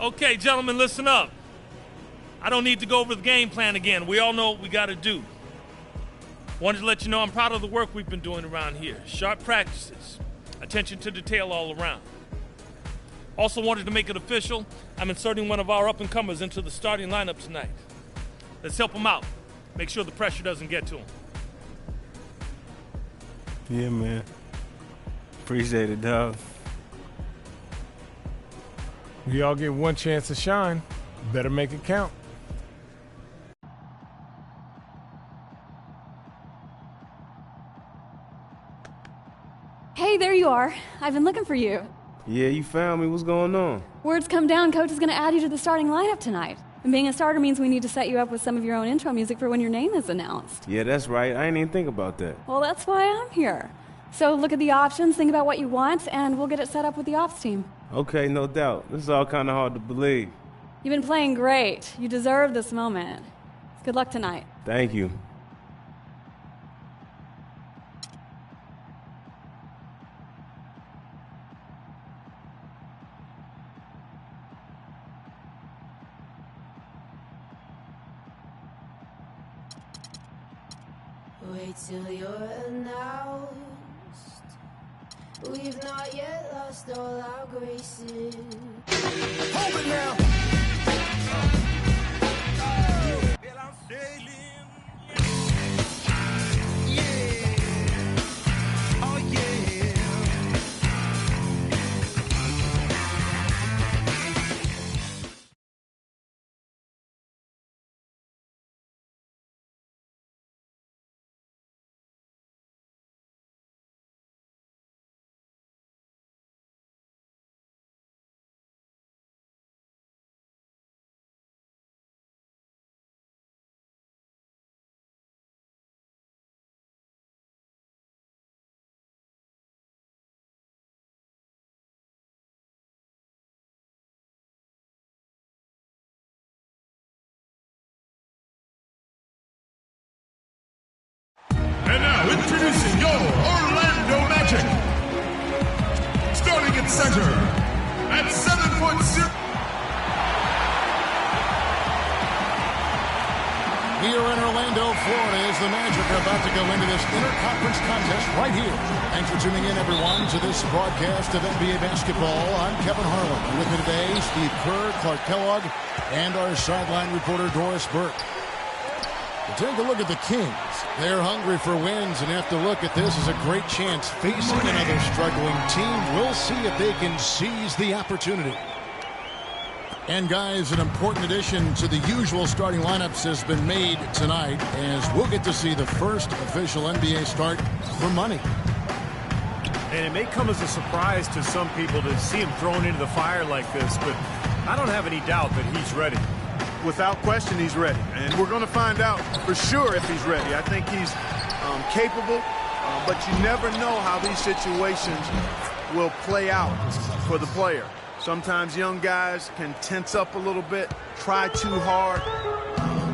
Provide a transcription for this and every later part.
Okay, gentlemen, listen up. I don't need to go over the game plan again. We all know what we got to do. Wanted to let you know I'm proud of the work we've been doing around here. Sharp practices, attention to detail all around. Also wanted to make it official. I'm inserting one of our up-and-comers into the starting lineup tonight. Let's help him out. Make sure the pressure doesn't get to him. Yeah, man. Appreciate it, dog. We all get one chance to shine. Better make it count. Hey, there you are. I've been looking for you. Yeah, you found me. What's going on? Word's come down, Coach is going to add you to the starting lineup tonight. And being a starter means we need to set you up with some of your own intro music for when your name is announced. Yeah, that's right. I ain't even think about that. Well, that's why I'm here. So look at the options, think about what you want, and we'll get it set up with the ops team. Okay, no doubt. This is all kind of hard to believe. You've been playing great. You deserve this moment. Good luck tonight. Thank you. Wait till you're announced. We've not yet lost all our graces. Hold it now. Well, I'm sailing. Yeah. Oh, yeah. And now, introducing your Orlando Magic. Starting at center, at 7'0". Here in Orlando, Florida, as the Magic are about to go into this interconference contest right here. Thanks for tuning in, everyone, to this broadcast of NBA basketball. I'm Kevin Harlan. And with me today, Steve Kerr, Clark Kellogg, and our sideline reporter, Doris Burke. Take a look at the Kings. They're hungry for wins and have to look at this as a great chance facing another struggling team. We'll see if they can seize the opportunity. And guys, an important addition to the usual starting lineups has been made tonight, as we'll get to see the first official NBA start for money. And it may come as a surprise to some people to see him thrown into the fire like this, but I don't have any doubt that he's ready. Without question, he's ready. And we're going to find out for sure if he's ready. I think he's capable, but you never know how these situations will play out for the player. Sometimes young guys can tense up a little bit, try too hard,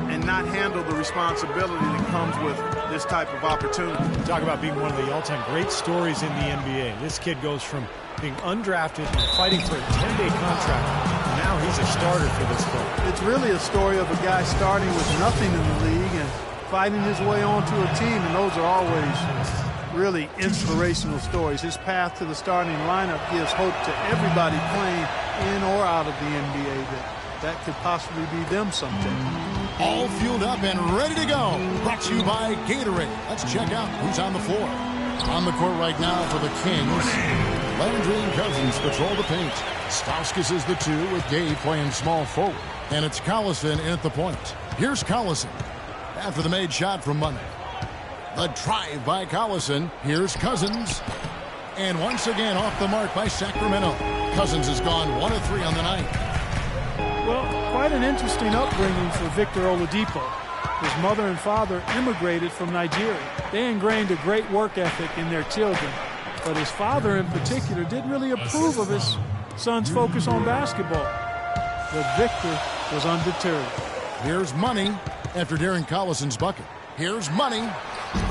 and not handle the responsibility that comes with this type of opportunity. Talk about being one of the all-time great stories in the NBA. This kid goes from being undrafted and fighting for a 10-day contract. Now he's a starter for this club. It's really a story of a guy starting with nothing in the league and fighting his way onto a team, and those are always really inspirational stories. His path to the starting lineup gives hope to everybody playing in or out of the NBA that could possibly be them someday. All fueled up and ready to go. Brought to you by Gatorade. Let's check out who's on the floor. On the court right now for the Kings, Landry and Cousins patrol the paint. Stauskas is the 2 with Gay playing small forward. And it's Collison in at the point. Here's Collison after the made shot from Money. The drive by Collison. Here's Cousins. And once again off the mark by Sacramento. Cousins has gone 1 of 3 on the night. Well, quite an interesting upbringing for Victor Oladipo. His mother and father immigrated from Nigeria. They ingrained a great work ethic in their children. But his father in particular didn't really approve of his son's focus on basketball. But Victor was undeterred. Here's Money after Darren Collison's bucket. Here's Money.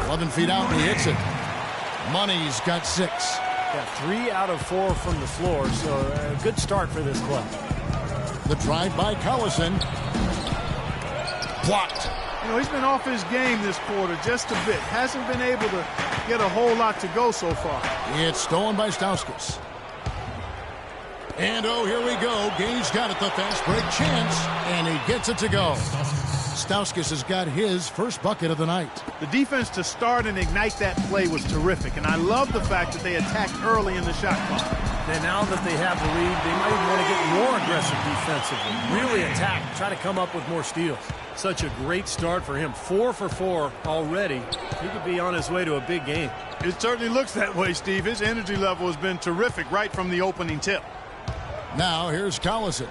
11 feet out and he hits it. Money's got 6. Yeah, 3 out of 4 from the floor, so a good start for this club. The drive by Collison. Blocked. You know, he's been off his game this quarter just a bit. Hasn't been able to get a whole lot to go so far. It's stolen by Stauskas. And, oh, here we go. Gage got it, the fast break chance, and he gets it to go. Stauskas has got his first bucket of the night. The defense to start and ignite that play was terrific, and I love the fact that they attacked early in the shot clock. And now that they have the lead, they might even want to get more aggressive defensively. Really attack, try to come up with more steals. Such a great start for him. 4 for 4 already. He could be on his way to a big game. It certainly looks that way, Steve. His energy level has been terrific right from the opening tip. Now here's Collison.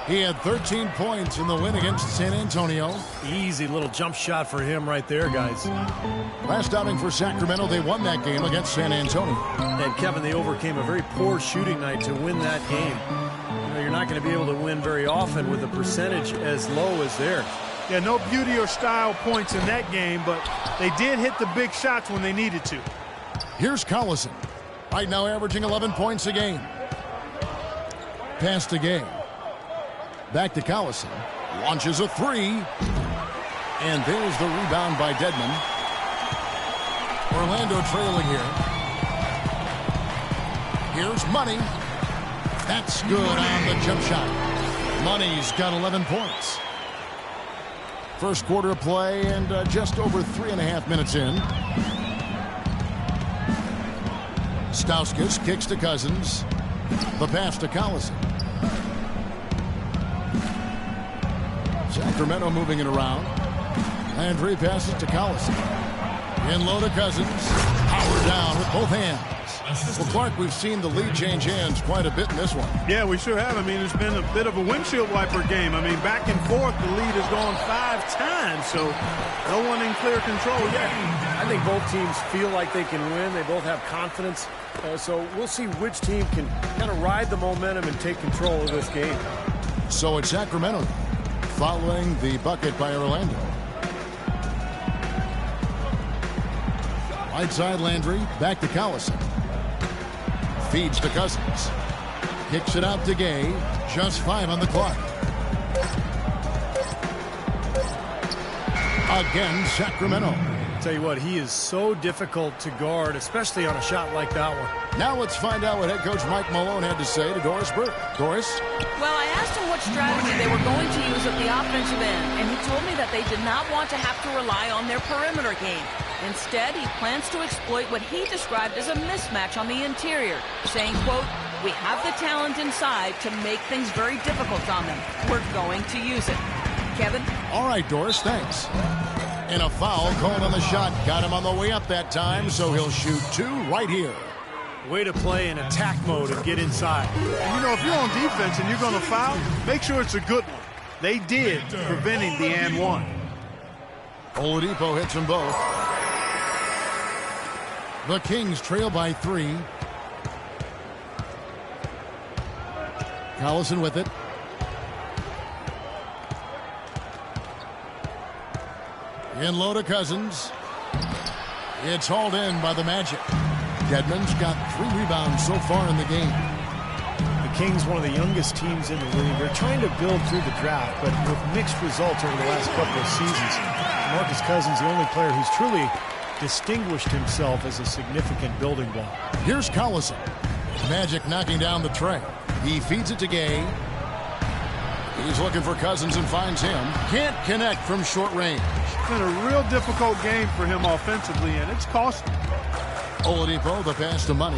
He had 13 points in the win against San Antonio. Easy little jump shot for him right there, guys. Last outing for Sacramento, they won that game against San Antonio. And Kevin, they overcame a very poor shooting night to win that game. You know, you're not going to be able to win very often with a percentage as low as theirs. Yeah, no beauty or style points in that game, but they did hit the big shots when they needed to. Here's Collison. Right now averaging 11 points a game. Pass to Gay. Back to Collison. Launches a three. And there's the rebound by Dedmon. Orlando trailing here. Here's Money. That's good on the jump shot. Money's got 11 points. First quarter of play and just over 3.5 minutes in. Stauskas kicks to Cousins. The pass to Collison. Sacramento moving it around. Landry passes to Collison. In low to Cousins. Howard down with both hands. Well, Clark, we've seen the lead change hands quite a bit in this one. Yeah, we sure have. I mean, it's been a bit of a windshield wiper game. I mean, back and forth, the lead has gone 5 times, so no one in clear control yet. I think both teams feel like they can win. They both have confidence. So we'll see which team can kind of ride the momentum and take control of this game. So it's Sacramento following the bucket by Orlando. Right side Landry, back to Collison. Feeds to Cousins. Kicks it out to Gay. Just 5 on the clock. Again, Sacramento. Tell you what, he is so difficult to guard, especially on a shot like that one. Now let's find out what head coach Mike Malone had to say to Doris Burke. Doris? Well, I asked him what strategy they were going to use at the offensive end, and he told me that they did not want to have to rely on their perimeter game. Instead, he plans to exploit what he described as a mismatch on the interior, saying, quote, "We have the talent inside to make things very difficult on them. We're going to use it." Kevin? All right, Doris, thanks. And a foul called on the shot. Got him on the way up that time, so he'll shoot 2 right here. Way to play in attack mode and get inside. And, you know, if you're on defense and you're going to foul, make sure it's a good one. They did, preventing the and one. Oladipo hits them both. The Kings trail by 3. Collison with it. In low to Cousins. It's hauled in by the Magic. Dedmon's got 3 rebounds so far in the game. The Kings, one of the youngest teams in the league. They're trying to build through the draft, but with mixed results over the last couple of seasons. Marcus Cousins, the only player who's truly distinguished himself as a significant building block. Here's Collison. Magic knocking down the tray. He feeds it to Gay. He's looking for Cousins and finds him. Can't connect from short range. It's been a real difficult game for him offensively, and it's cost him. Oladipo, the pass to Money.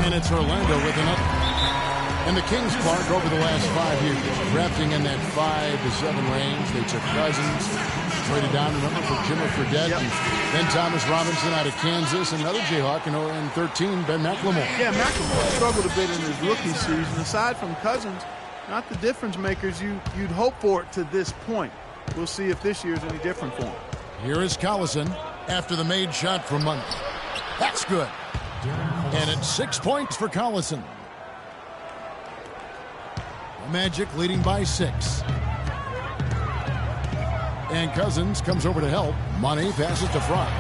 And it's Orlando with another. And the Kings, Clark, over the last 5 years, drafting in that 5 to 7 range. They took Cousins, traded down, remember, for Jimmer Fredette. Yep. And then Thomas Robinson out of Kansas, another Jayhawk, and 13, Ben McLemore. Yeah, McLemore struggled a bit in his rookie season. Aside from Cousins, not the difference makers you'd hope for it to this point. We'll see if this year's any different for him. Here is Collison after the made shot from Money. That's good. And it's 6 points for Collison. Magic leading by 6. And Cousins comes over to help. Money passes to front.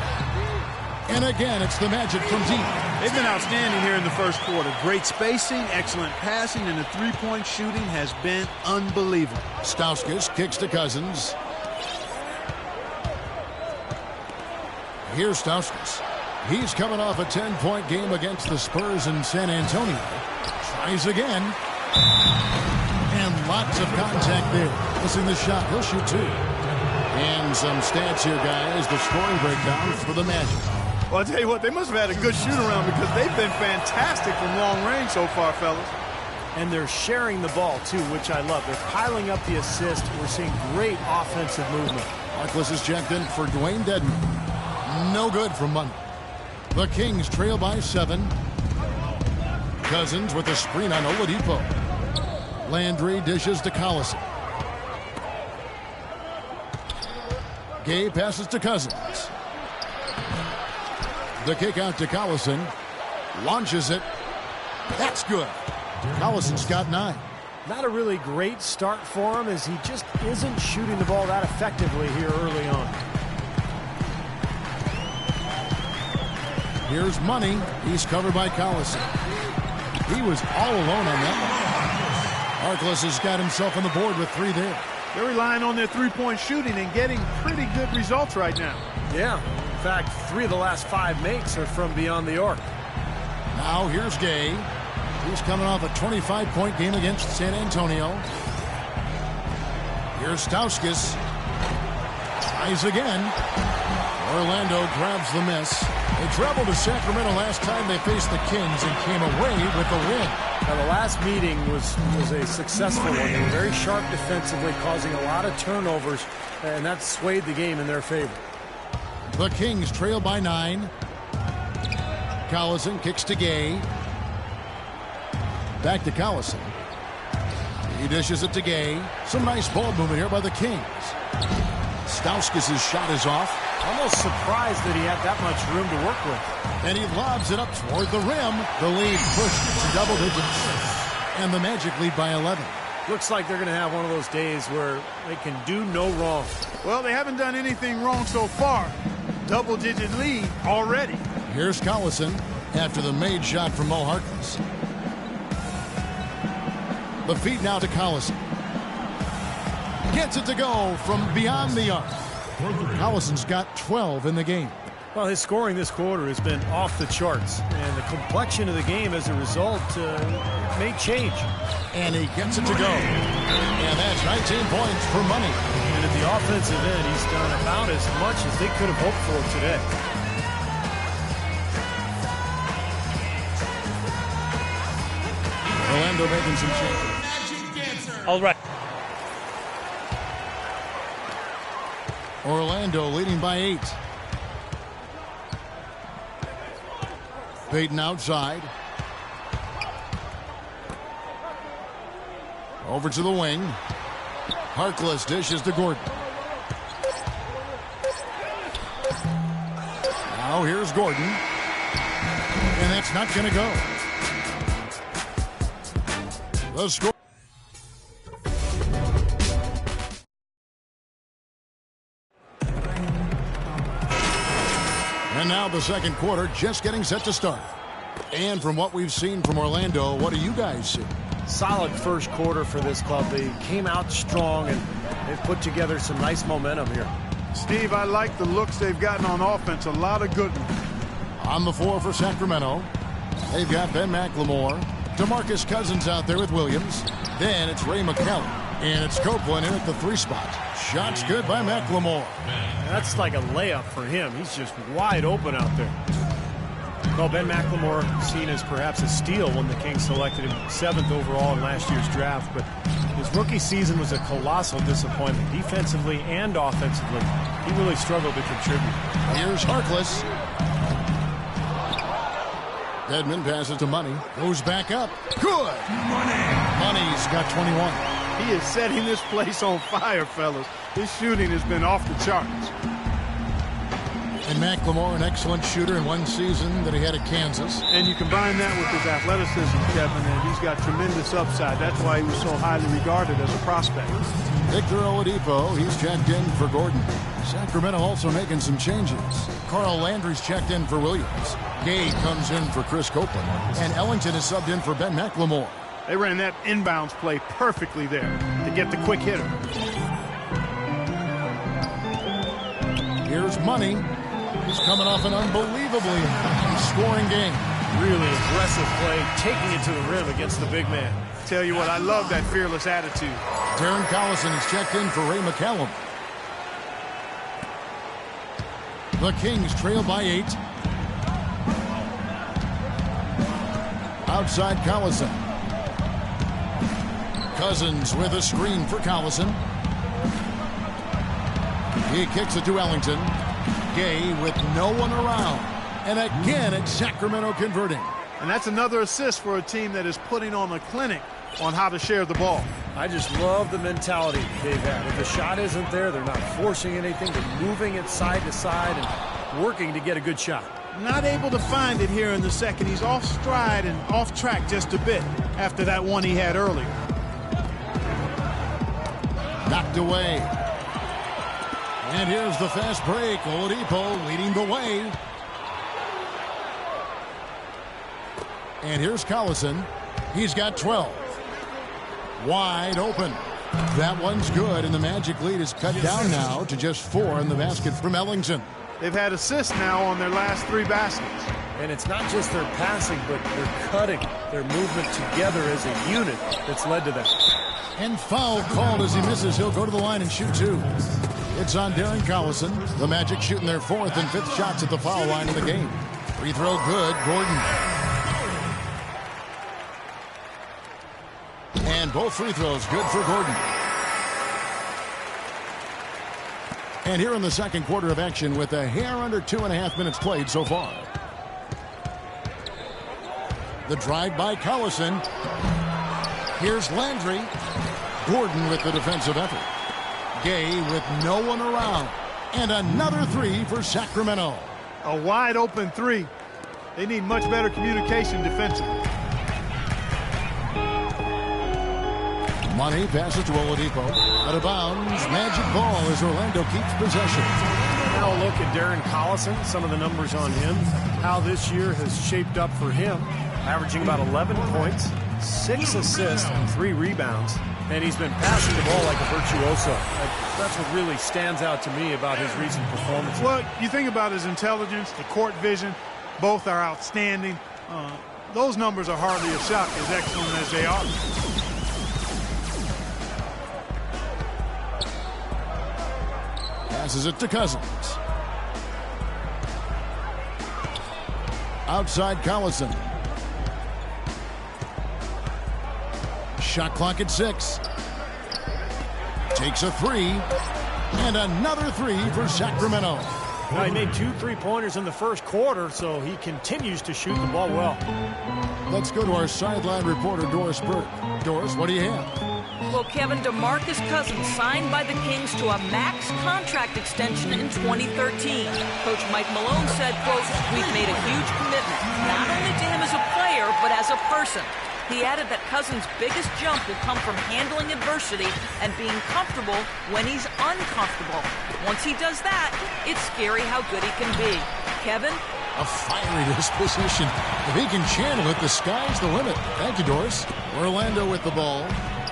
And again, it's the Magic from deep. They've been outstanding here in the first quarter. Great spacing, excellent passing, and the three-point shooting has been unbelievable. Stauskas kicks to Cousins. Here's Stauskas. He's coming off a 10-point game against the Spurs in San Antonio. Tries again. And lots of contact there. Missing the shot. He'll shoot two. And some stats here, guys. The scoring breakdown for the Magic. Well, I'll tell you what, they must have had a good shoot-around because they've been fantastic from long range so far, fellas. And they're sharing the ball, too, which I love. They're piling up the assist. We're seeing great offensive movement. Harkless is checked in for Dwayne Dedman. No good from Money. The Kings trail by 7. Cousins with a screen on Oladipo. Landry dishes to Collison. Gay passes to Cousins. The kick out to Collison. Launches it. That's good. Collison's got 9. Not a really great start for him as he just isn't shooting the ball that effectively here early on. Here's Money. He's covered by Collison. He was all alone on that one. Harkless has got himself on the board with 3 there. They're relying on their three-point shooting and getting pretty good results right now. Yeah. In fact, 3 of the last 5 makes are from beyond the arc. Now here's Gay. He's coming off a 25-point game against San Antonio. Here's Stauskas. Tries again. Orlando grabs the miss. They traveled to Sacramento last time they faced the Kings and came away with the win. Now, the last meeting was a successful one. They were very sharp defensively, causing a lot of turnovers, and that swayed the game in their favor. The Kings trail by 9. Collison kicks to Gay. Back to Collison. He dishes it to Gay. Some nice ball movement here by the Kings. Stauskas' shot is off. Almost surprised that he had that much room to work with. And he lobs it up toward the rim. The lead pushed to double digits. And the Magic lead by 11. Looks like they're going to have one of those days where they can do no wrong. Well, they haven't done anything wrong so far. Double-digit lead already. Here's Collison after the made shot from Mo Harkless. The feed now to Collison. Gets it to go from beyond the arc. Collison's got 12 in the game. Well, his scoring this quarter has been off the charts, and the complexion of the game as a result may change. And he gets it to go. And that's 19 points for Money. And at the offensive end, he's done about as much as they could have hoped for today. Orlando making some changes. All right. Orlando leading by 8. Payton outside. Over to the wing. Harkless dishes to Gordon. Now here's Gordon. And that's not going to go. The score. And now the second quarter just getting set to start. And from what we've seen from Orlando, what do you guys see? Solid first quarter for this club. They came out strong, and they've put together some nice momentum here. Steve, I like the looks they've gotten on offense. A lot of good ones. On the floor for Sacramento, they've got Ben McLemore. DeMarcus Cousins out there with Williams. Then it's Ray McCallum. And it's Copeland in at the 3 spot. Shots good by McLemore. That's like a layup for him. He's just wide open out there. Well, Ben McLemore seen as perhaps a steal when the Kings selected him 7th overall in last year's draft, but his rookie season was a colossal disappointment, defensively and offensively. He really struggled to contribute. Here's Harkless. Dedman passes to Money. Goes back up. Good. Money's got 21. He is setting this place on fire, fellas. His shooting has been off the charts. And McLemore, an excellent shooter in one season that he had at Kansas. And you combine that with his athleticism, Kevin, and he's got tremendous upside. That's why he was so highly regarded as a prospect. Victor Oladipo, he's checked in for Gordon. Sacramento also making some changes. Carl Landry's checked in for Williams. Gay comes in for Chris Copeland. And Ellington is subbed in for Ben McLemore. They ran that inbounds play perfectly there to get the quick hitter. Here's Money. He's coming off an unbelievably scoring game. Really aggressive play, taking it to the rim against the big man. Tell you what, I love that fearless attitude. Darren Collison is checked in for Ray McCallum. The Kings trail by 8. Outside Collison. Cousins with a screen for Collison. He kicks it to Ellington. Gay with no one around. And again, it's Sacramento converting. And that's another assist for a team that is putting on a clinic on how to share the ball. I just love the mentality they've had. If the shot isn't there, they're not forcing anything. They're moving it side to side and working to get a good shot. Not able to find it here in the second. He's off stride and off track just a bit after that one he had earlier. Knocked away. And here's the fast break. Oladipo leading the way. And here's Collison. He's got 12. Wide open. That one's good, and the Magic lead is cut down now to just 4 in the basket from Ellington. They've had assists now on their last 3 baskets. And it's not just their passing, but their cutting, their movement together as a unit that's led to that. And foul called as he misses. He'll go to the line and shoot 2. It's on Darren Collison. The Magic shooting their 4th and 5th shots at the foul line of the game. Free throw good. Gordon. And both free throws good for Gordon. And here in the second quarter of action with a hair under 2.5 minutes played so far. The drive by Collison. Here's Landry. Gordon with the defensive effort. Gay with no one around. And another 3 for Sacramento. A wide open 3. They need much better communication defensively. Money passes to Oladipo. Out of bounds. Magic ball as Orlando keeps possession. Now look at Darren Collison, some of the numbers on him, how this year has shaped up for him. Averaging about 11 points, 6 assists, and 3 rebounds. And he's been passing the ball like a virtuoso. That's what really stands out to me about his recent performance. Well, you think about his intelligence, the court vision, both are outstanding. Those numbers are hardly a shock, as excellent as they are. Passes it to Cousins. Outside Collison. Shot clock at 6. Takes a 3. And another 3 for Sacramento. Now, he made 2 3-pointers in the first quarter, so he continues to shoot the ball well. Let's go to our sideline reporter, Doris Burke. Doris, what do you have? Well, Kevin, DeMarcus Cousins signed by the Kings to a max contract extension in 2013. Coach Mike Malone said, quote, "We've made a huge commitment, not only to him as a player, but as a person." He added that Cousins' biggest jump will come from handling adversity and being comfortable when he's uncomfortable. Once he does that, it's scary how good he can be. Kevin? A fiery disposition. If he can channel it, the sky's the limit. Thank you, Doris. Orlando with the ball.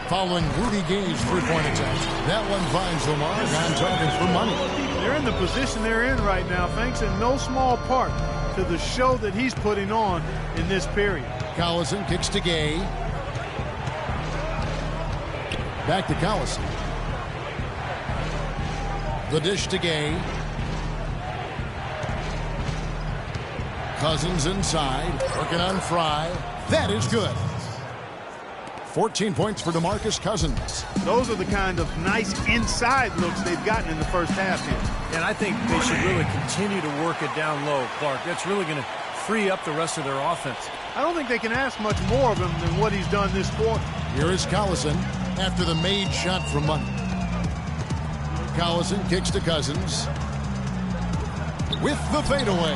Following Rudy Gay's 3-point attempt. That one finds Lamar on target for money. They're in the position they're in right now, thanks in no small part to the show that he's putting on in this period. Collison kicks to Gay. Back to Collison. The dish to Gay. Cousins inside. Working on Fry. That is good. 14 points for DeMarcus Cousins. Those are the kind of nice inside looks they've gotten in the first half here. And I think they should really continue to work it down low, Clark. That's really going to free up the rest of their offense. I don't think they can ask much more of him than what he's done this quarter. Here is Collison after the made shot from Money. Collison kicks to Cousins. with the fadeaway.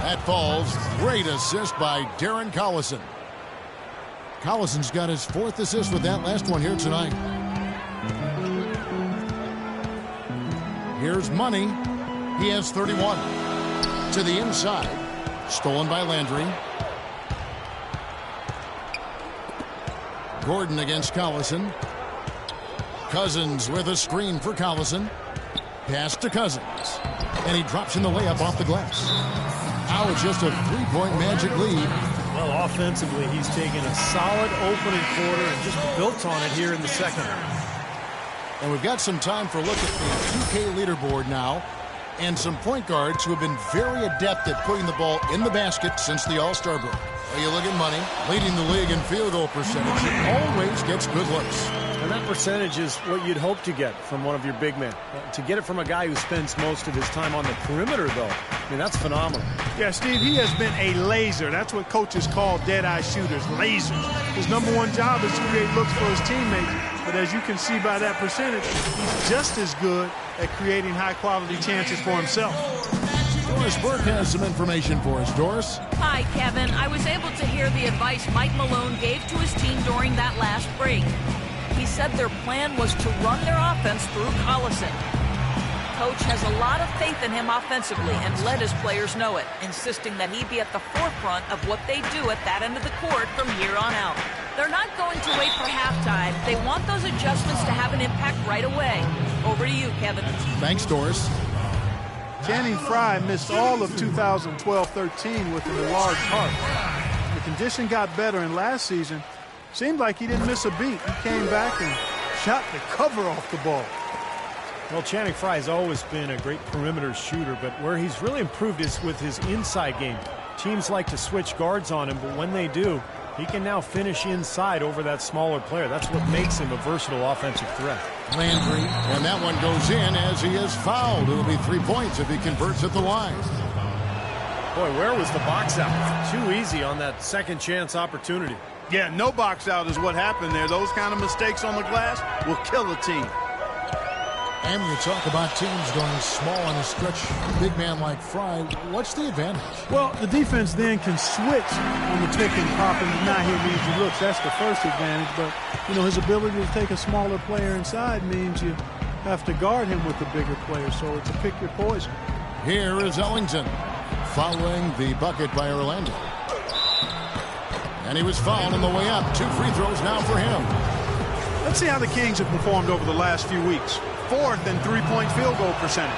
That falls. Great assist by Darren Collison. Collison's got his 4th assist with that last one here tonight. Here's Money. He has 31. To the inside. Stolen by Landry. Gordon against Collison. Cousins with a screen for Collison. Pass to Cousins. And he drops in the layup off the glass. Now it's just a 3-point Magic lead. Well, offensively, he's taken a solid opening quarter and just built on it here in the second. And we've got some time for a look at the 2K leaderboard now. And some point guards who have been very adept at putting the ball in the basket since the All-Star break. Well, you look at Money, leading the league in field goal percentage. He always gets good looks. And that percentage is what you'd hope to get from one of your big men. To get it from a guy who spends most of his time on the perimeter, though, I mean, that's phenomenal. Yeah, Steve, he has been a laser. That's what coaches call dead-eye shooters, lasers. His #1 job is to create looks for his teammates. But as you can see by that percentage, he's just as good at creating high-quality chances for himself. Doris Burke has some information for us. Doris? Hi, Kevin. I was able to hear the advice Mike Malone gave to his team during that last break. He said their plan was to run their offense through Collison. Coach has a lot of faith in him offensively and let his players know it, insisting that he be at the forefront of what they do at that end of the court from here on out. They're not going to wait for halftime. They want those adjustments to have an impact right away. Over to you, Kevin. Thanks, Doris. Channing Frye missed all of 2012-13 with an enlarged heart. The condition got better, and last season seemed like he didn't miss a beat. He came back and shot the cover off the ball. Well, Channing Frye has always been a great perimeter shooter, but where he's really improved is with his inside game. Teams like to switch guards on him, but when they do, he can now finish inside over that smaller player. That's what makes him a versatile offensive threat. Landry, and that one goes in as he is fouled. It'll be 3 points if he converts at the line. Boy, where was the box out? Too easy on that second chance opportunity. Yeah, no box out is what happened there. Those kind of mistakes on the glass will kill a team. And when you talk about teams going small on a stretch, a big man like Frye, what's the advantage? Well, the defense then can switch on the pick and pop and not hit easy looks. That's the first advantage. But, you know, his ability to take a smaller player inside means you have to guard him with the bigger player. So it's a pick your poison. Here is Ellington following the bucket by Orlando. And he was fouled on the way up. 2 free throws now for him. Let's see how the Kings have performed over the last few weeks. 4th in three-point field goal percentage.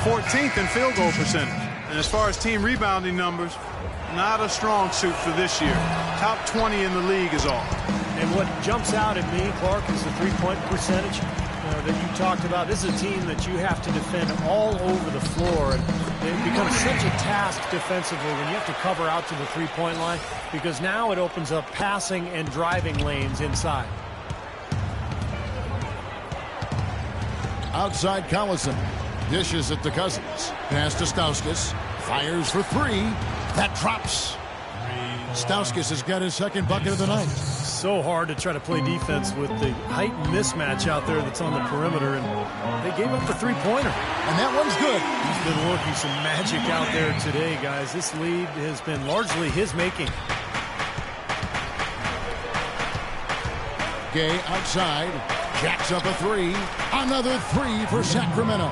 14th in field goal percentage. And as far as team rebounding numbers, not a strong suit for this year. Top 20 in the league is all. And what jumps out at me, Clark, is the three-point percentage that you talked about. This is a team that you have to defend all over the floor. And it becomes such a task defensively when you have to cover out to the three-point line, because now it opens up passing and driving lanes inside. Outside Collison. Dishes it to Cousins. Pass to Stauskas. Fires for 3. That drops. Stauskas has got his second bucket of the night. So hard to try to play defense with the height mismatch out there that's on the perimeter, and they gave up the three-pointer. And that one's good. He's been working some magic out there today, guys. This lead has been largely his making. Gay outside. Jacks up a 3. Another 3 for Sacramento.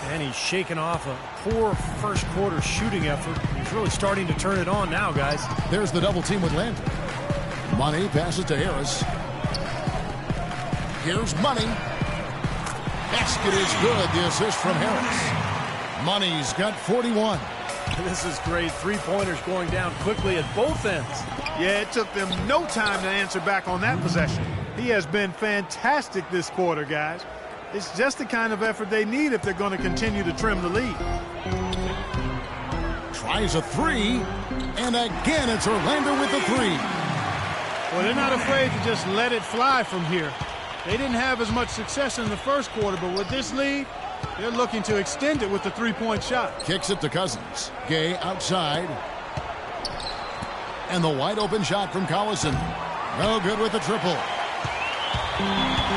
And he's shaking off a poor first quarter shooting effort. He's really starting to turn it on now, guys. There's the double team with Landry. Money passes to Harris. Here's Money. Basket is good. The assist from Harris. Money's got 41. This is great. Three-pointers going down quickly at both ends. Yeah, it took them no time to answer back on that possession. He has been fantastic this quarter, guys. It's just the kind of effort they need if they're going to continue to trim the lead. Tries a 3, and again it's Orlando with the 3. Well, they're not afraid to just let it fly from here. They didn't have as much success in the first quarter, but with this lead, they're looking to extend it with the three-point shot. Kicks it to Cousins. Gay outside. And the wide open shot from Collison. No good with the triple.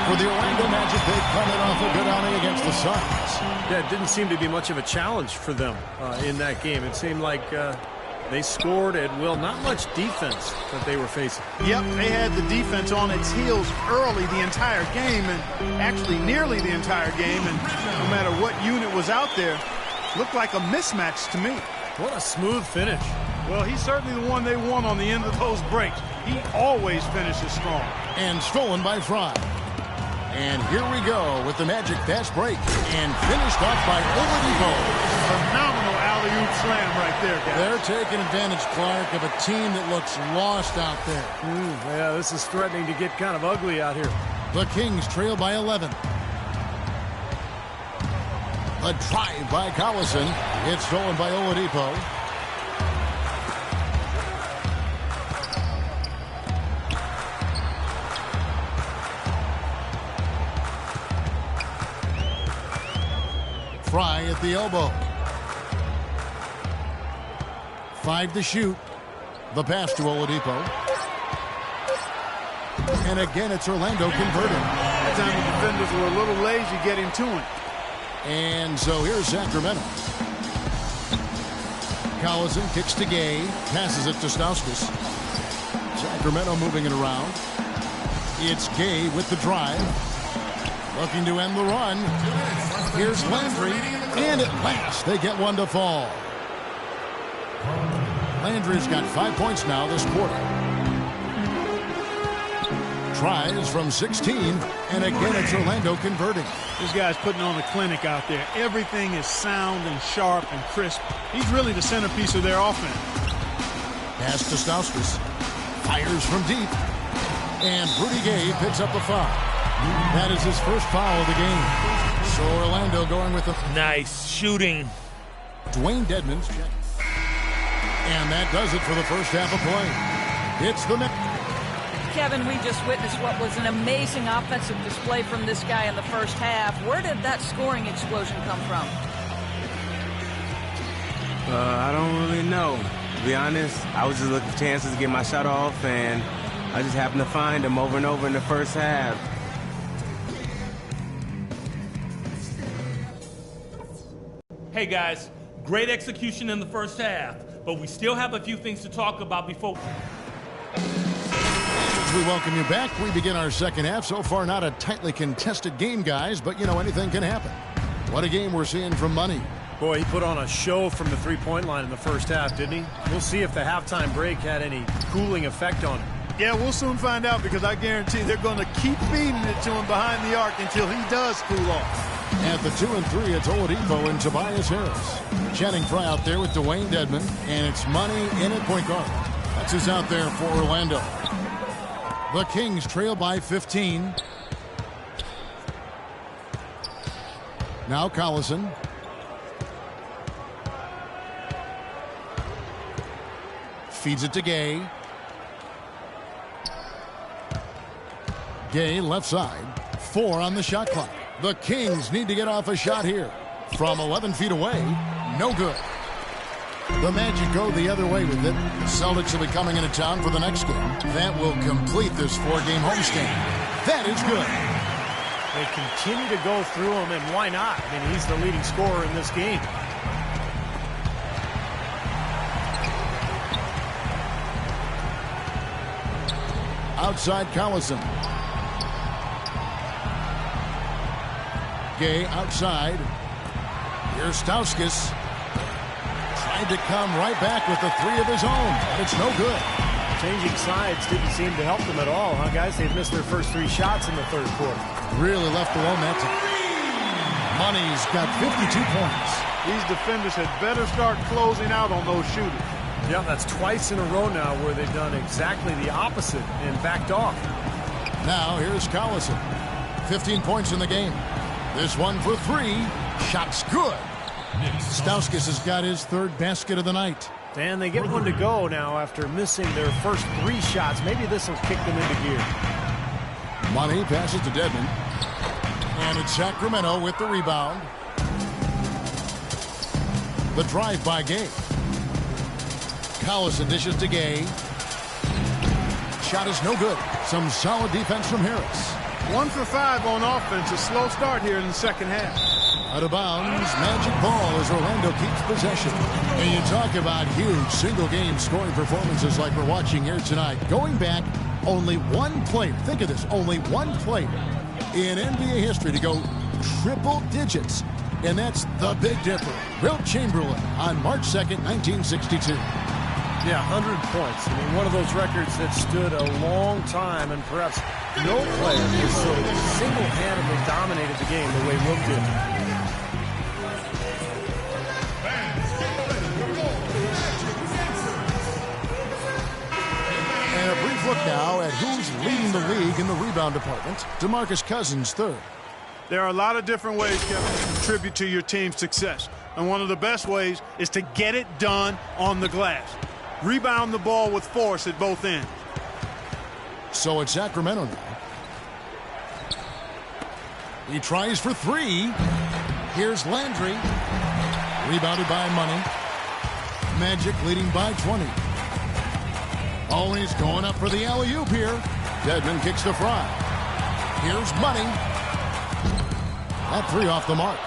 For the Orlando Magic, they come in off a good outing against the Suns. Yeah, it didn't seem to be much of a challenge for them in that game. It seemed like they scored at will. Not much defense that they were facing. Yep, they had the defense on its heels early the entire game, and actually nearly the entire game, and no matter what unit was out there, looked like a mismatch to me. What a smooth finish. Well, he's certainly the one they want on the end of those breaks. He always finishes strong. And stolen by Fry. And here we go with the Magic fast break. And finished off by Oladipo. Phenomenal alley-oop slam right there, guys. They're taking advantage, Clark, of a team that looks lost out there. Yeah, this is threatening to get kind of ugly out here. The Kings trail by 11. A drive by Collison. It's stolen by Oladipo. Fry at the elbow. 5 to shoot. The pass to Oladipo. And again, it's Orlando converting. That time the defenders were a little lazy getting to him. And so here's Sacramento. Collison kicks to Gay. Passes it to Stauskas. Sacramento moving it around. It's Gay with the drive. Looking to end the run. Here's Landry. And at last, they get one to fall. Landry's got 5 points now this quarter. Tries from 16. And again, it's Orlando converting. This guy's putting on a clinic out there. Everything is sound and sharp and crisp. He's really the centerpiece of their offense. Pass to Stauskas. Fires from deep. And Rudy Gay picks up the foul. That is his first foul of the game. So Orlando going with a nice shooting. Dwayne Dedmon's check. And that does it for the first half of play. It's the Kevin, we just witnessed what was an amazing offensive display from this guy in the first half. Where did that scoring explosion come from? I don't really know. To be honest, I was just looking for chances to get my shot off, and I just happened to find them over and over in the first half. Hey guys, great execution in the first half, but we still have a few things to talk about before. As we welcome you back, we begin our second half. So far, not a tightly contested game, guys, but, you know, anything can happen. What a game we're seeing from Money. Boy, he put on a show from the three-point line in the first half, didn't he? We'll see if the halftime break had any cooling effect on him. Yeah, we'll soon find out, because I guarantee they're going to keep feeding it to him behind the arc until he does cool off. At the 2 and 3, it's Oladipo and Tobias Harris. Channing Frye out there with Dwayne Dedmon, and it's Money in at point guard. That's who's out there for Orlando. The Kings trail by 15. Now Collison. Feeds it to Gay. Gay left side. 4 on the shot clock. The Kings need to get off a shot here. From 11 feet away, no good. The Magic go the other way with it. The Celtics will be coming into town for the next game. That will complete this 4-game homestand. That is good. They continue to go through him, and why not? I mean, he's the leading scorer in this game. Outside Collison. Gay outside. Here's Stauskas. Tried to come right back with the 3 of his own, but it's no good. Changing sides didn't seem to help them at all, huh, guys? They've missed their first 3 shots in the third quarter. Really left alone that time. Money's got 52 points. These defenders had better start closing out on those shooters. Yeah, that's twice in a row now where they've done exactly the opposite and backed off. Now here's Collison. 15 points in the game. This one for 3. Shot's good. Stauskas has got his 3rd basket of the night. And they get one to go now after missing their first 3 shots. Maybe this will kick them into gear. Money passes to Dedmon. And it's Sacramento with the rebound. The drive by Gay. Collison dishes to Gay. Shot is no good. Some solid defense from Harris. 1 for 5 on offense. A slow start here in the second half. Out of bounds, magic ball as Orlando keeps possession. And you talk about huge single-game scoring performances like we're watching here tonight. Going back, only one player, think of this, only one player in NBA history to go triple digits. And that's the big difference. Wilt Chamberlain on March 2nd, 1962. Yeah, 100 points. I mean, one of those records that stood a long time, and perhaps no player has so single-handedly dominated the game the way Wilt did. And a brief look now at who's leading the league in the rebound department. DeMarcus Cousins, third. There are a lot of different ways, Kevin, to contribute to your team's success. And one of the best ways is to get it done on the glass. Rebound the ball with force at both ends. So it's Sacramento now. He tries for three. Here's Landry. Rebounded by Money. Magic leading by 20. Oh, he's going up for the alley-oop here. Dedmon kicks to Fry. Here's Money. That three off the mark.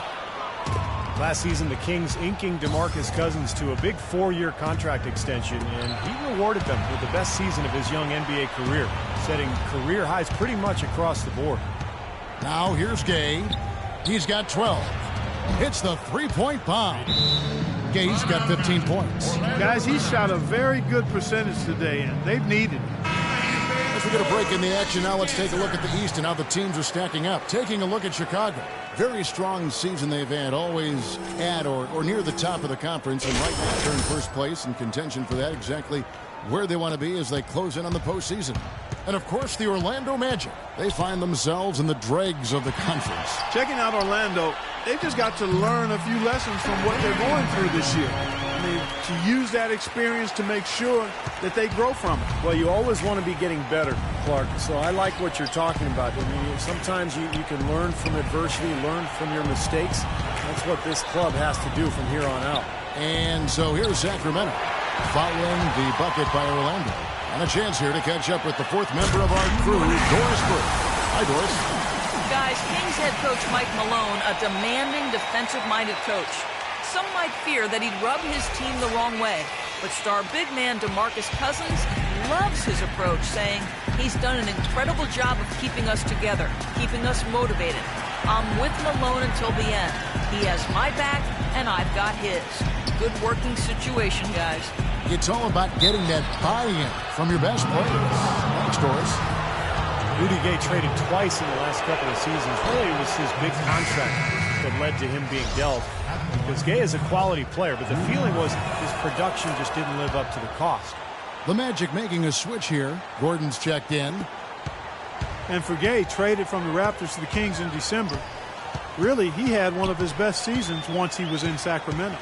Last season, the Kings inking DeMarcus Cousins to a big 4-year contract extension, and he rewarded them with the best season of his young NBA career, setting career highs pretty much across the board. Now here's Gay. He's got 12. Hits the three-point bomb. Gay's got 15 points. Guys, he shot a very good percentage today, and they've needed it. As we get a break in the action, now let's take a look at the East and how the teams are stacking up. Taking a look at Chicago. Very strong season they've had, always at or near the top of the conference, and right now they're in first place in contention for that, exactly where they want to be as they close in on the postseason. And of course, the Orlando Magic. They find themselves in the dregs of the conference. Checking out Orlando, they've just got to learn a few lessons from what they're going through this year. I mean, to use that experience to make sure that they grow from it. Well, you always want to be getting better, Clark. So I like what you're talking about. I mean, sometimes you can learn from adversity, learn from your mistakes. That's what this club has to do from here on out. And so here's Sacramento, following the bucket by Orlando. And a chance here to catch up with the fourth member of our crew, Doris Burke. Hi, Doris. Guys, Kings head coach Mike Malone, a demanding, defensive-minded coach. Some might fear that he'd rub his team the wrong way. But star big man DeMarcus Cousins loves his approach, saying he's done an incredible job of keeping us together, keeping us motivated. I'm with Malone until the end. He has my back, and I've got his. Good working situation, guys. It's all about getting that buy-in from your best players. Thanks, Doris. Rudy Gay traded twice in the last couple of seasons. Really, it was his big contract that led to him being dealt. Because Gay is a quality player, but the feeling was his production just didn't live up to the cost. The Magic making a switch here. Gordon's checked in. And for Gay, traded from the Raptors to the Kings in December. Really, he had one of his best seasons once he was in Sacramento.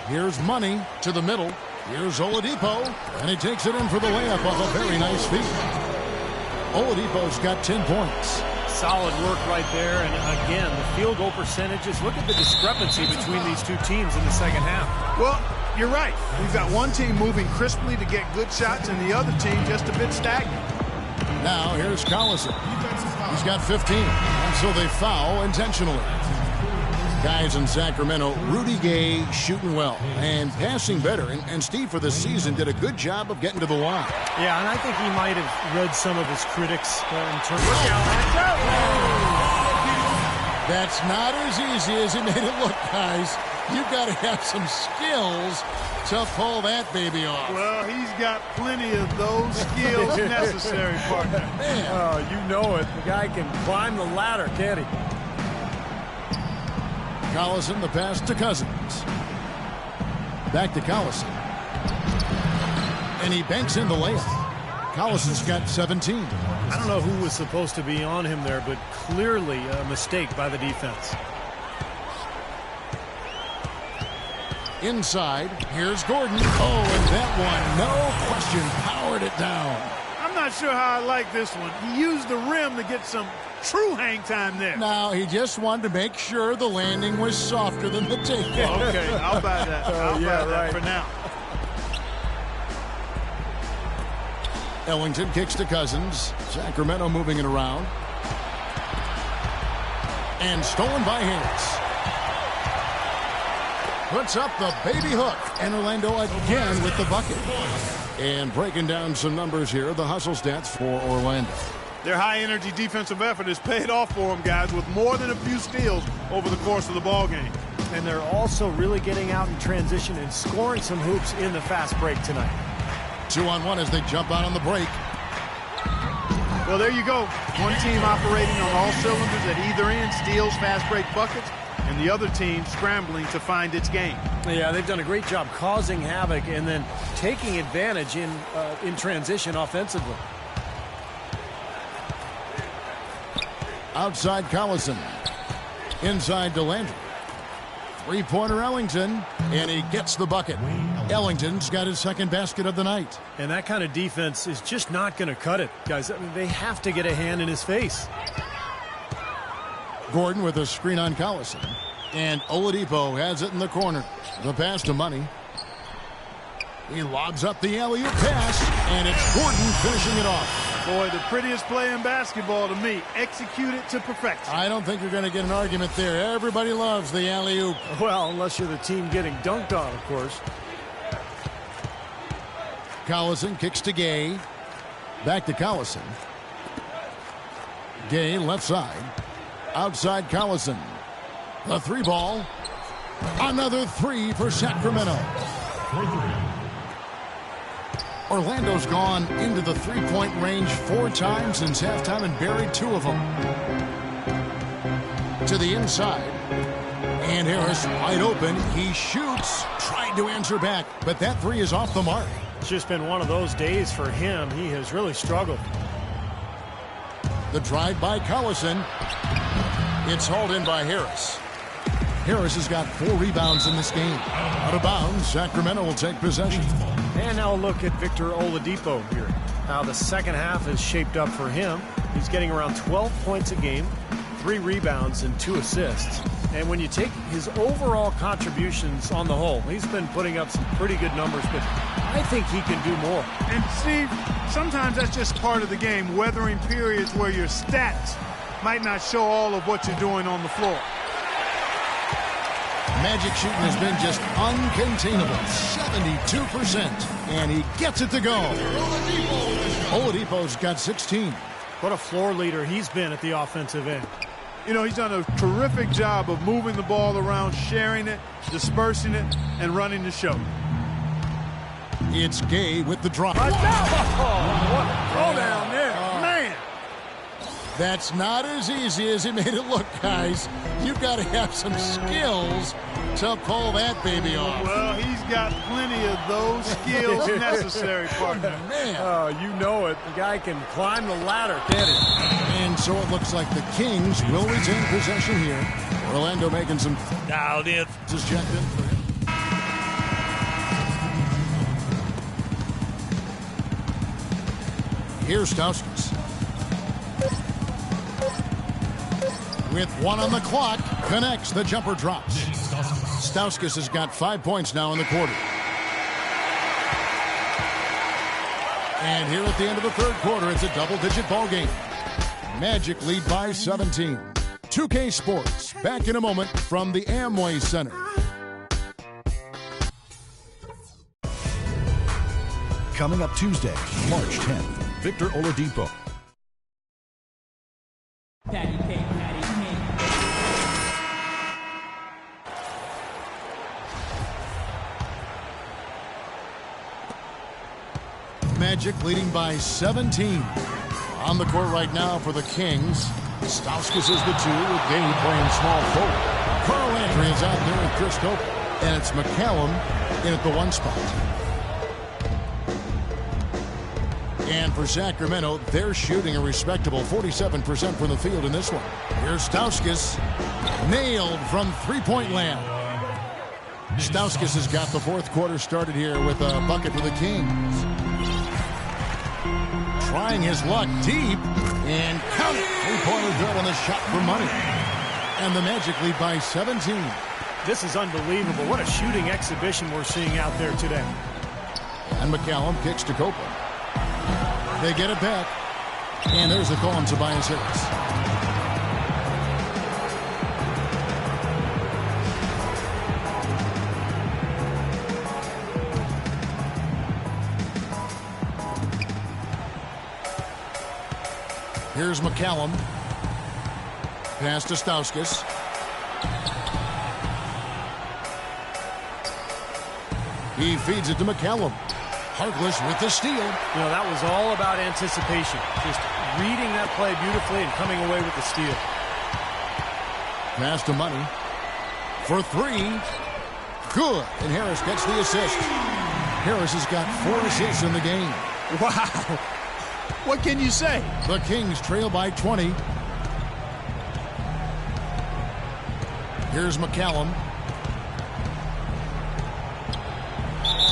Here's Money to the middle. Here's Oladipo, and he takes it in for the layup off a very nice feed. Oladipo's got 10 points. Solid work right there, and again, the field goal percentages. Look at the discrepancy between these two teams in the second half. Well, you're right. We've got one team moving crisply to get good shots, and the other team just a bit stagnant. Now here's Collison. He's got 15, and so they foul intentionally. Guys in Sacramento, Rudy Gay shooting well and passing better. And Steve, for the season, did a good job of getting to the line. Yeah, and I think he might have read some of his critics in terms of... That's not as easy as he made it look, guys. You've got to have some skills to pull that baby off. Well, he's got plenty of those skills necessary, partner. Man. Oh, you know it. The guy can climb the ladder, can't he? Collison, the pass to Cousins. Back to Collison. And he banks in the layup. Collison's got 17. I don't know who was supposed to be on him there, but clearly a mistake by the defense. Inside, here's Gordon. Oh, and that one, no question, powered it down. I'm not sure how I like this one. He used the rim to get some true hang time there. Now, he just wanted to make sure the landing was softer than the takeoff. Okay, I'll buy that. I'll buy that for now. Ellington kicks to Cousins. Sacramento moving it around. And stolen by Harris. Puts up the baby hook. And Orlando again with the bucket. And breaking down some numbers here, the hustle stats for Orlando. Their high-energy defensive effort has paid off for them, guys, with more than a few steals over the course of the ball game. And they're also really getting out in transition and scoring some hoops in the fast break tonight. 2-on-1 as they jump out on the break. Well, there you go. One team operating on all cylinders at either end, steals, fast break buckets, and the other team scrambling to find its game. Yeah, they've done a great job causing havoc and then taking advantage in transition offensively. Outside Collison. Inside to Landry. Three-pointer Ellington, and he gets the bucket. Ellington's got his second basket of the night. And that kind of defense is just not going to cut it, guys. I mean, they have to get a hand in his face. Gordon with a screen on Collison. And Oladipo has it in the corner. The pass to Money. He lobs up the alley-oop pass, and it's Gordon finishing it off. Boy, the prettiest play in basketball to me. Execute it to perfection. I don't think you're going to get an argument there. Everybody loves the alley-oop. Well, unless you're the team getting dunked on, of course. Collison kicks to Gay. Back to Collison. Gay left side. Outside Collison. The three ball. Another three for Sacramento. Orlando's gone into the three-point range 4 times since halftime and buried 2 of them. To the inside. And Harris wide open. He shoots. Tried to answer back, but that three is off the mark. It's just been one of those days for him. He has really struggled. The drive by Collison. It's hauled in by Harris. Harris has got 4 rebounds in this game. Out of bounds, Sacramento will take possession. And now look at Victor Oladipo here. How the second half is shaped up for him. He's getting around 12 points a game, 3 rebounds, and 2 assists. And when you take his overall contributions on the whole, he's been putting up some pretty good numbers, but I think he can do more. And Steve, sometimes that's just part of the game, weathering periods where your stats might not show all of what you're doing on the floor. Magic shooting has been just uncontainable, 72%, and he gets it to go. Oladipo's got 16. What a floor leader he's been at the offensive end. You know, he's done a terrific job of moving the ball around, sharing it, dispersing it, and running the show. It's Gay with the drop. What a throw down there, man. That's not as easy as he made it look, guys. You've got to have some skills to pull that baby off. Well, he's got plenty of those skills necessary, partner. Man. Oh, you know it. The guy can climb the ladder, can't he? And so it looks like the Kings will retain possession here. Orlando making some dialed in. Just checked in for him. Here's Stauskas. With 1 on the clock, connects, the jumper drops. Stauskas has got 5 points now in the quarter. And here at the end of the third quarter, it's a double-digit ball game. Magic lead by 17. 2K Sports, back in a moment from the Amway Center. Coming up Tuesday, March 10th, Victor Oladipo. Patty cake, patty cake. Magic leading by 17. On the court right now for the Kings. Stauskas is the 2 with Gay playing small forward. Carl Landry is out there with Chris Cope. And it's McCallum in at the 1 spot. And for Sacramento, they're shooting a respectable 47% from the field in this one. Here's Stauskas. Nailed from three-point land. Stauskas has got the fourth quarter started here with a bucket for the Kings. Trying his luck deep. And count it. Three-pointer good on the shot for money. And the Magic lead by 17. This is unbelievable. What a shooting exhibition we're seeing out there today. And McCallum kicks to Copeland. They get it back. And there's the call on Tobias Harris. Here's McCallum. Pass to Stauskas. He feeds it to McCallum. Harkless with the steal. You know, that was all about anticipation. Just reading that play beautifully and coming away with the steal. Pass to Money. For three. Good. And Harris gets the assist. Harris has got 4 assists in the game. Wow. What can you say? The Kings trail by 20. Here's McCallum.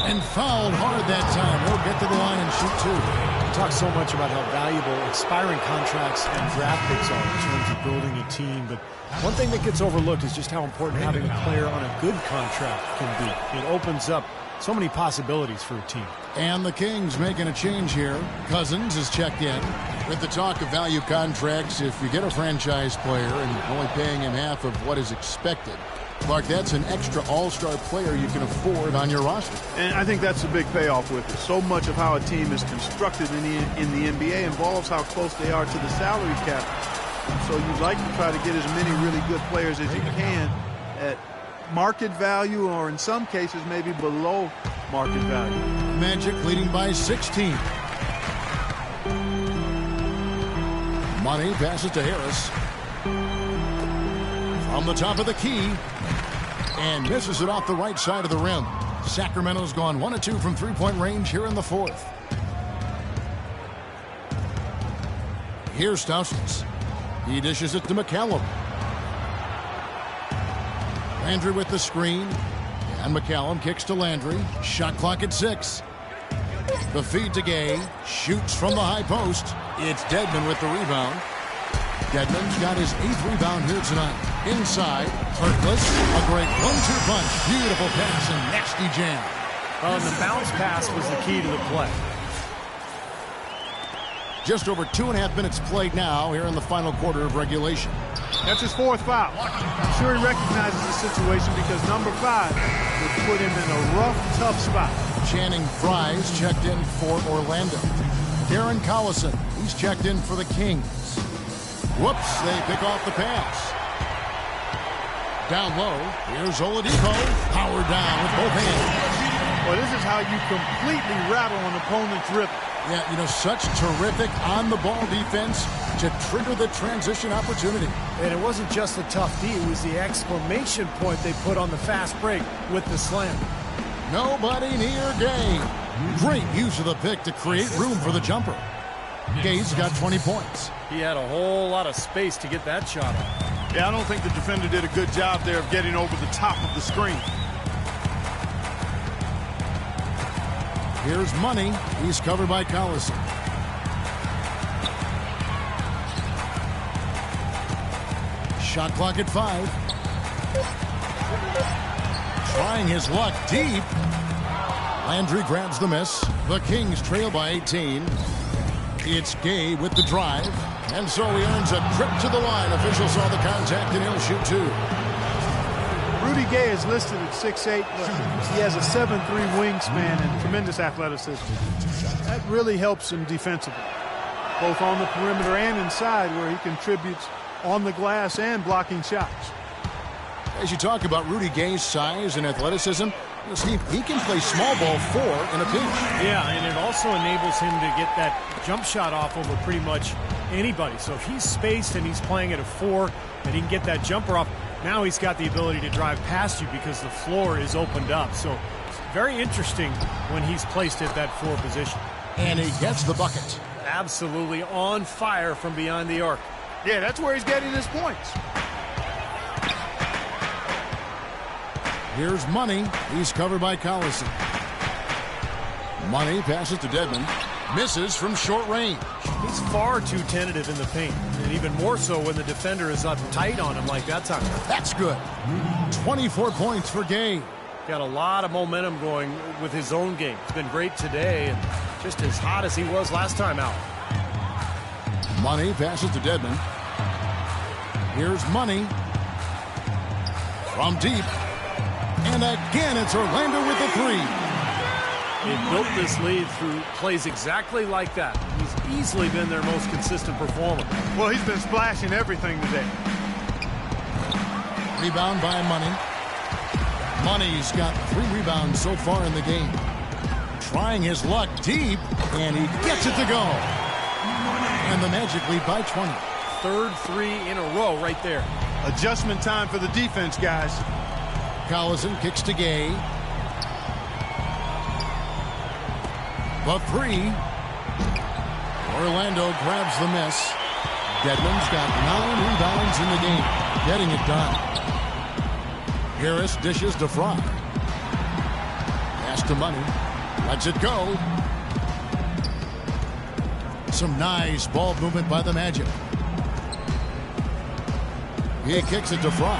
And fouled hard that time. He'll get to the line and shoot 2. We talk so much about how valuable expiring contracts and draft picks are in terms of building a team, but one thing that gets overlooked is just how important having a player on a good contract can be. It opens up so many possibilities for a team. And the Kings making a change here. Cousins is checked in. With the talk of value contracts, if you get a franchise player and only paying him half of what is expected, Clark, that's an extra all-star player you can afford on your roster. And I think that's a big payoff with it. So much of how a team is constructed in the NBA involves how close they are to the salary cap. So you'd like to try to get as many really good players as you can at market value, or in some cases maybe below market value. Magic leading by 16. Money passes to Harris. From the top of the key. And misses it off the right side of the rim. Sacramento's gone 1 of 2 from three-point range here in the 4th. Here's Stauskas. He dishes it to McCallum. Landry with the screen. And McCallum kicks to Landry. Shot clock at 6. The feed to Gay. Shoots from the high post. It's Dedmon with the rebound. Dedmon's got his 8th rebound here tonight. Inside, Harkless, a great 1-2 punch. Beautiful pass and nasty jam. And the bounce pass was the key to the play. Just over 2.5 minutes played now here in the final quarter of regulation. That's his 4th foul. I'm sure he recognizes the situation because number 5 would put him in a rough, tough spot. Channing Frye's checked in for Orlando. Darren Collison, he's checked in for the Kings. Whoops, they pick off the pass. Down low, here's Oladipo. Power down with both hands. Well, this is how you completely rattle an opponent's rhythm. Yeah, you know, such terrific on-the-ball defense to trigger the transition opportunity. And it wasn't just the tough D, it was the exclamation point they put on the fast break with the slam. Nobody near Gay. Great use of the pick to create room for the jumper. Gay's got 20 points. He had a whole lot of space to get that shot off. Yeah, I don't think the defender did a good job there of getting over the top of the screen. Here's Money. He's covered by Collison. Shot clock at 5. Trying his luck deep. Landry grabs the miss. The Kings trail by 18. It's Gay with the drive. And so he earns a trip to the line. Officials saw the contact and he'll shoot 2. Rudy Gay is listed at 6'8", but he has a 7'3" wingspan and tremendous athleticism. That really helps him defensively, both on the perimeter and inside, where he contributes on the glass and blocking shots. As you talk about Rudy Gay's size and athleticism, Steve, he can play small ball 4 in a pinch. Yeah, and it also enables him to get that jump shot off over pretty much anybody. So if he's spaced and he's playing at a 4 and he can get that jumper off, now he's got the ability to drive past you because the floor is opened up. So it's very interesting when he's placed at that 4 position. And he gets the bucket. Absolutely on fire from beyond the arc. Yeah, that's where he's getting his points. Here's Money. He's covered by Collison. Money passes to Dedmon. Misses from short range. He's far too tentative in the paint, and even more so when the defender is up tight on him like that time. That's good. 24 points for Gay. Got a lot of momentum going with his own game. It's been great today, and just as hot as he was last time out. Money passes to Dedmon. Here's Money. From deep. And again, it's Orlando with the 3. They built this lead through plays exactly like that. He's He's easily been their most consistent performer. Well, he's been splashing everything today. Rebound by Money. Money's got 3 rebounds so far in the game. Trying his luck deep, and he gets it to go. And the Magic lead by 20. Third 3 in a row right there. Adjustment time for the defense, guys. Collison kicks to Gay. The 3. Orlando grabs the miss. Dedmon's got 9 rebounds in the game. Getting it done. Harris dishes to Fry. Pass to Money. Lets it go. Some nice ball movement by the Magic. He kicks it to Fry.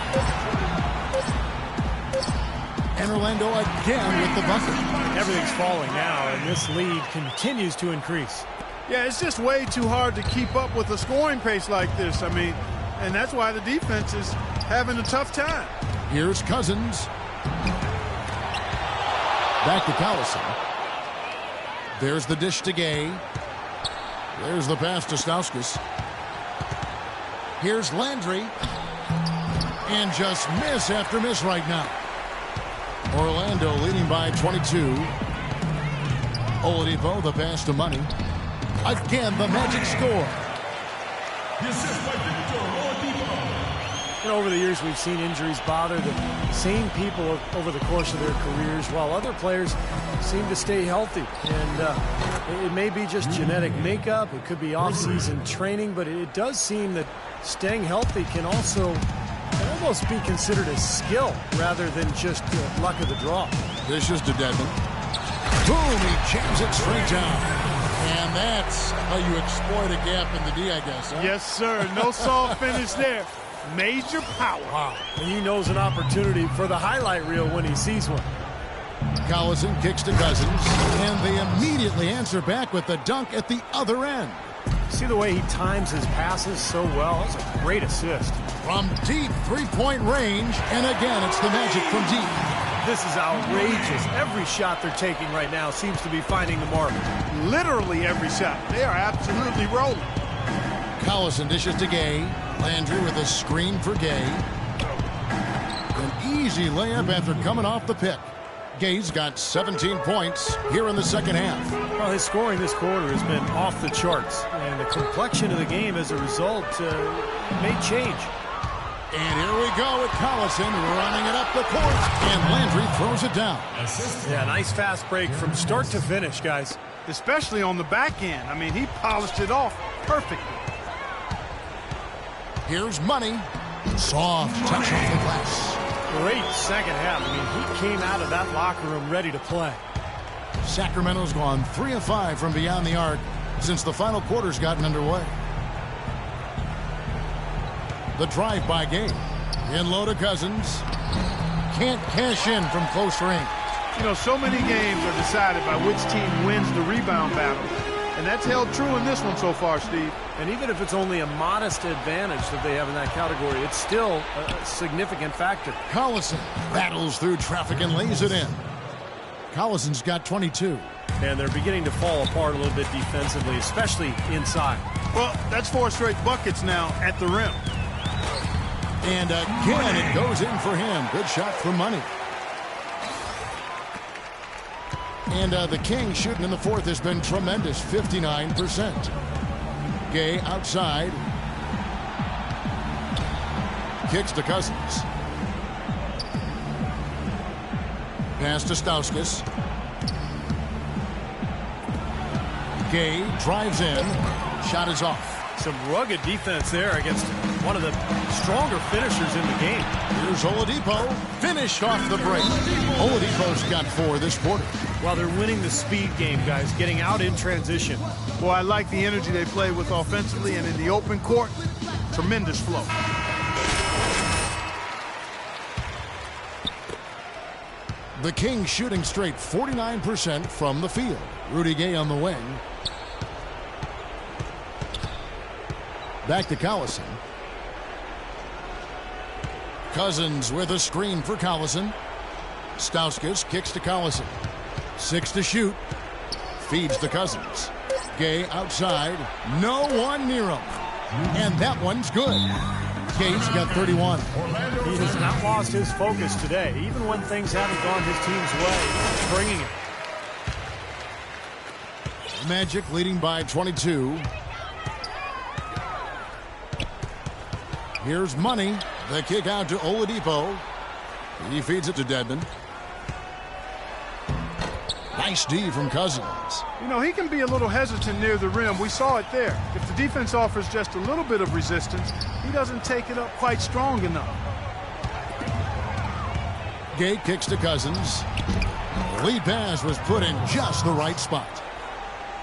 And Orlando again with the bucket. Everything's falling now, and this lead continues to increase. Yeah, it's just way too hard to keep up with a scoring pace like this. I mean, and that's why the defense is having a tough time. Here's Cousins. Back to Collison. There's the dish to Gay. There's the pass to Stauskas. Here's Landry. And just miss after miss right now. Orlando leading by 22. Oladipo, the pass to Money. Again, the Magic score. And over the years, we've seen injuries bother the same people over the course of their careers, while other players seem to stay healthy. And it may be just genetic makeup. It could be off-season training, but it does seem that staying healthy can also almost be considered a skill rather than just luck of the draw. This is to Dedmon. Boom, he jams it straight down. And that's how you exploit a gap in the D, I guess. Huh? Yes, sir. No soft finish there. Major power. Wow. And he knows an opportunity for the highlight reel when he sees one. Collison kicks to Cousins, and they immediately answer back with the dunk at the other end. See the way he times his passes so well? That's a great assist. From deep three-point range, and again, it's the Magic from deep. This is outrageous. Every shot they're taking right now seems to be finding the mark. Literally every shot. They are absolutely rolling. Collison dishes to Gay. Landry with a screen for Gay. An easy layup after coming off the pick. Gay's got 17 points here in the second half. Well, his scoring this quarter has been off the charts, and the complexion of the game as a result may change. And here we go with Collison running it up the court, and Landry throws it down. Yeah, nice fast break from start to finish, guys. Especially on the back end. I mean, he polished it off perfectly. Here's Money. Soft touch off the glass. Great second half. I mean, he came out of that locker room ready to play. Sacramento's gone 3 of 5 from beyond the arc since the final quarter's gotten underway. The drive by Gay. In low to Cousins. Can't cash in from close range. You know, so many games are decided by which team wins the rebound battle. And that's held true in this one so far, Steve. And even if it's only a modest advantage that they have in that category, it's still a significant factor. Collison battles through traffic and lays it in. Collison's got 22. And they're beginning to fall apart a little bit defensively, especially inside. Well, that's 4 straight buckets now at the rim. And again, it goes in for him. Good shot for Money. And the Kings shooting in the fourth has been tremendous, 59%. Gay outside. Kicks to Cousins. Pass to Stauskas. Gay drives in. Shot is off. Some rugged defense there against one of the stronger finishers in the game. Here's Oladipo. Finished off the break. Oladipo's got 4 this quarter. Well, they're winning the speed game, guys, getting out in transition. Boy, I like the energy they play with offensively, and in the open court, tremendous flow. The Kings shooting straight 49% from the field. Rudy Gay on the wing. Back to Collison. Cousins with a screen for Collison. Stauskas kicks to Collison. 6 to shoot. Feeds to Cousins. Gay outside. No one near him. And that one's good. Gay's got 31. He has not lost his focus today. Even when things haven't gone his team's way, he's bringing it. Magic leading by 22. Here's Money. The kick out to Oladipo. He feeds it to Dedmon. Nice D from Cousins. You know, he can be a little hesitant near the rim. We saw it there. If the defense offers just a little bit of resistance, he doesn't take it up quite strong enough. Gay kicks to Cousins. The lead pass was put in just the right spot.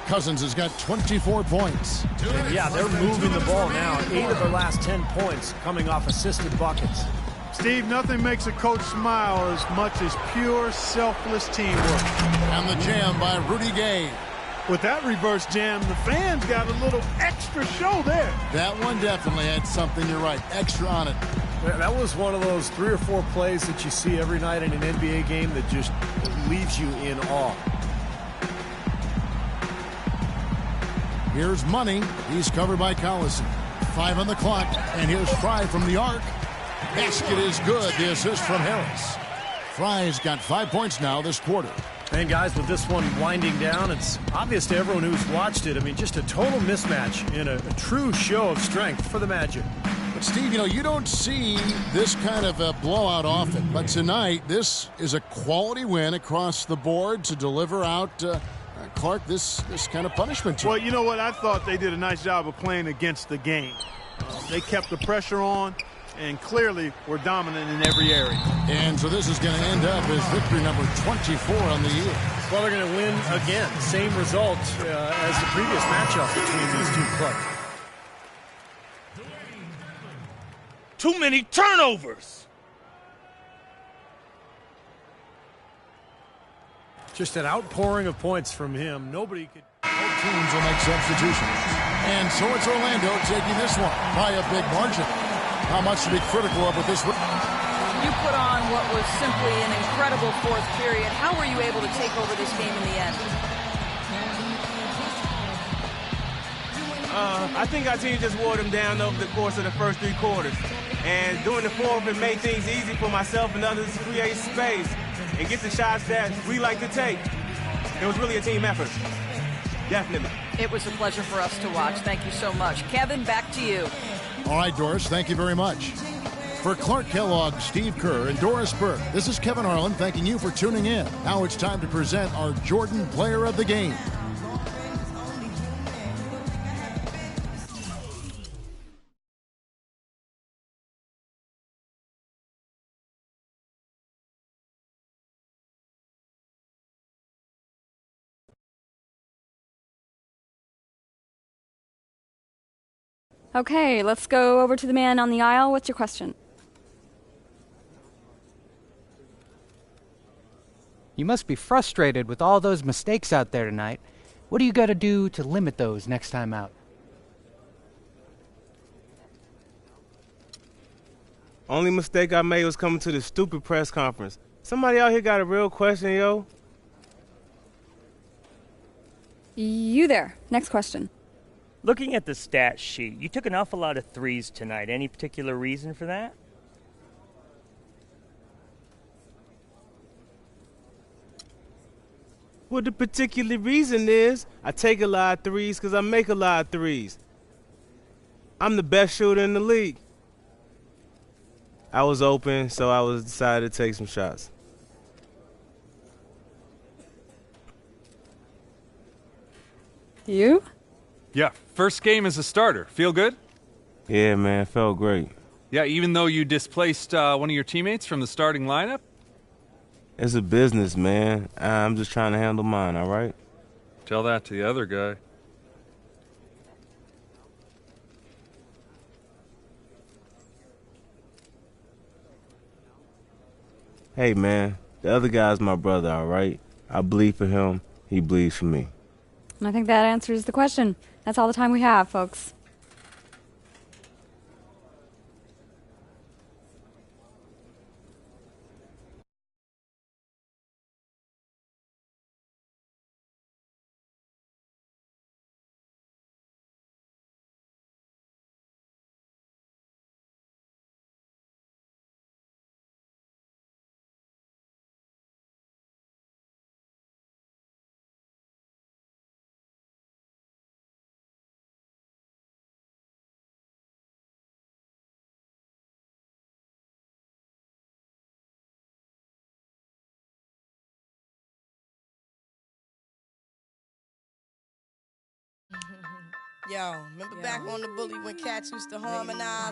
Cousins has got 24 points. And yeah, they're moving the ball now. 8 of their last 10 points coming off assisted buckets. Steve, nothing makes a coach smile as much as pure, selfless teamwork. And the jam by Rudy Gay. With that reverse jam, the fans got a little extra show there. That one definitely had something, you're right, extra on it. That was one of those 3 or 4 plays that you see every night in an NBA game that just leaves you in awe. Here's Money. He's covered by Collison. 5 on the clock, and here's Fry from the arc. Basket is good. The assist from Harris. Fry's got 5 points now this quarter. And guys, with this one winding down, it's obvious to everyone who's watched it. I mean, just a total mismatch in a true show of strength for the Magic. But Steve, you know, you don't see this kind of a blowout often. But tonight, this is a quality win across the board to deliver out Clark this kind of punishment to Well, you know what? I thought they did a nice job of playing against the game. They kept the pressure on and clearly were dominant in every area. And so this is going to end up as victory number 24 on the year. Well, they're going to win again. Same result as the previous matchup between these two clubs. Too many turnovers. Just an outpouring of points from him. Nobody could. Both teams will make substitutions. And so it's Orlando taking this one by a big margin. How much to be critical of with this one? You put on what was simply an incredible fourth period. How were you able to take over this game in the end? I think our team just wore them down over the course of the first 3 quarters. And during the fourth, it made things easy for myself and others to create space and get the shots that we like to take. It was really a team effort. Definitely. It was a pleasure for us to watch. Thank you so much. Kevin, back to you. All right, Doris, thank you very much. For Clark Kellogg, Steve Kerr, and Doris Burke, this is Kevin Harlan thanking you for tuning in. Now it's time to present our Jordan Player of the Game. Okay, let's go over to the man on the aisle. What's your question? You must be frustrated with all those mistakes out there tonight. What do you got to do to limit those next time out? Only mistake I made was coming to this stupid press conference. Somebody out here got a real question, yo. You there. Next question. Looking at the stat sheet, you took an awful lot of threes tonight. Any particular reason for that? Well, the particular reason is I take a lot of threes because I make a lot of threes. I'm the best shooter in the league. I was open, so I decided to take some shots. You? Yeah, first game as a starter. Feel good? Yeah, man, felt great. Yeah, even though you displaced one of your teammates from the starting lineup? It's a business, man. I'm just trying to handle mine, all right? Tell that to the other guy. Hey, man, the other guy's my brother, all right? I bleed for him. He bleeds for me. And I think that answers the question. That's all the time we have, folks. Yo, remember back on the bully when cats used to harmonize?